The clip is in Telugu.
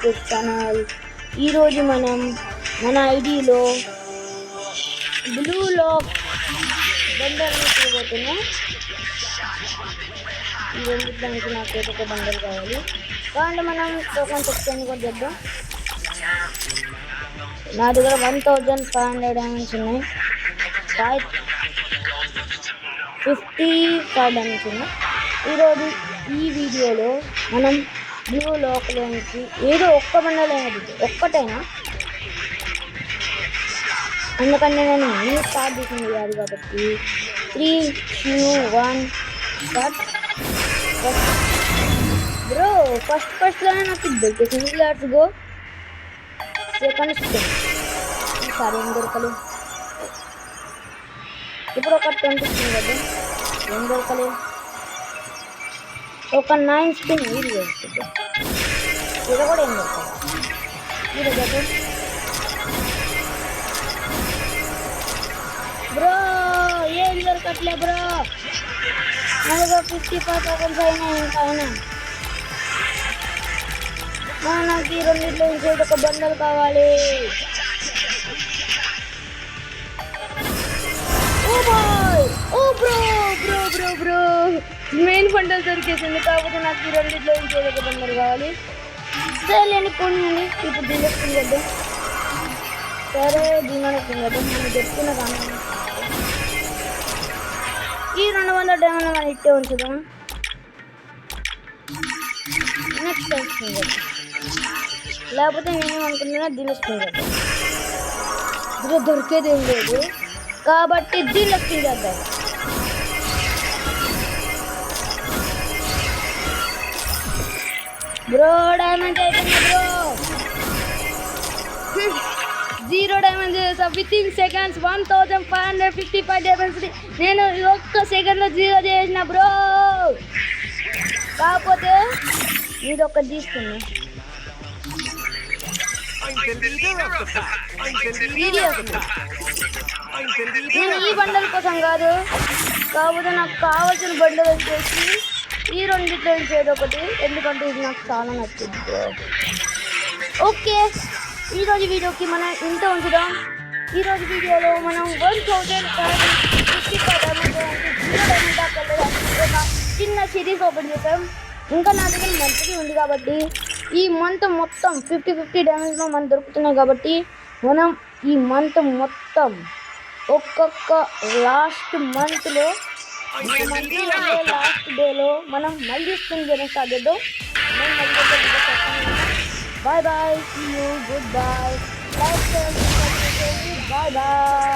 To channel. ఈరోజు మనం మన ఐడిలో బ్లూ లాక్ బండల్ తీసుకోబోతున్నాం. ఈ రెండింటికి నాకైతే ఒక బండల్ కావాలి. కాబట్టి మనం టోకన్ సెక్షన్ కూడా చేద్దాం. నా దగ్గర 1500 డైమండ్స్ ఉన్నాయి. 55 డైమండ్స్ ఉన్నాయి. ఈరోజు ఈ వీడియోలో మనం బ్లూ లాక్లోంచి ఏదో ఒక్క బండల్ అయినది ఒక్కటైనా, ఎందుకంటే నేను న్యూ స్టార్ట్ చేసింది కాదు కాబట్టి 3, 2, 1 స్టార్ట్. బ్రో ఫస్ట్లోనే నాకు దొరికేసింది. Let's go. సెకండ్ స్టెప్ ఈసారి ఏం దొరకలేదు. ఇప్పుడు ఒక 20 స్పిన్ కదా, ఏం దొరకలేదు. ఒక 9 స్పిన్ ఇది దొరుకుతుంది. ఇది కూడా ఏం దొరకలేదు. ఇది కదా బ్రో, ఏం దొరకట్లే బ్రో. మనకు 55 టోకన్స్ అయినాయి. ఇంకా అయినా నాకు ఈ రెండింటిలో ఇంకేదో ఒక బండల్ కావాలి. Oh boy, oh bro bro bro bro main bundle దొరికేసింది. కాకపోతే నాకు ఈ రెండింటిలో ఇంకేదో ఒక బండల్ కావాలి. సరే పోనీయండి. ఇప్పుడు దీని చేద్దాం. సరే దీని చేద్దాం. మనం చెప్తున్న కానీ ఈ 200 డైమండ్ మనం ఇట్టే ఉంచుదాం. నెక్స్ట్ స్పిన్ చేద్దాం. లేకపోతే నేనేమనుకుంటున్నా దీనిలో స్పిన్ చేద్దాం. దీనిలో దొరికేది ఏం లేదు కాబట్టి దీనిలో స్పిన్ చేద్దాం. బ్రో డైమండ్ అయిపోయింది bro. 0 diamond with in seconds 1555 diamonds నేను ఒక్క సెకండ్లో 0 చేసిన బ్రో. కాకపోతే ఇది ఒక్కటి తీసుకున్నా. నేను ఈ బండల్ కోసం కాదు, కాకపోతే నాకు కావాల్సిన బండల్ వచ్చేసి ఈ రెండింటిలో ఏదో ఒకటి, ఎందుకంటే ఇది నాకు చాలా నచ్చింది. ఓకే, ఈరోజు వీడియోకి మనం ఇంత ఉంచుదాం. ఈరోజు వీడియోలో మనం 1555 ఒక చిన్న సిరీస్ ఓపెన్ చేసాం. ఇంకా నా దగ్గర మంత్లీ ఉంది కాబట్టి ఈ మంత్ మొత్తం 50 డైమండ్స్లో మనకు దొరుకుతున్నాయి కాబట్టి మనం ఈ మంత్ మొత్తం ఒక్కొక్క లాస్ట్ మంత్లో లాస్ట్ డేలో మనం మళ్ళీ స్పిన్ చేయడం స్టార్ట్ చేద్దాం. Bye bye, see you, goodbye, bye bye.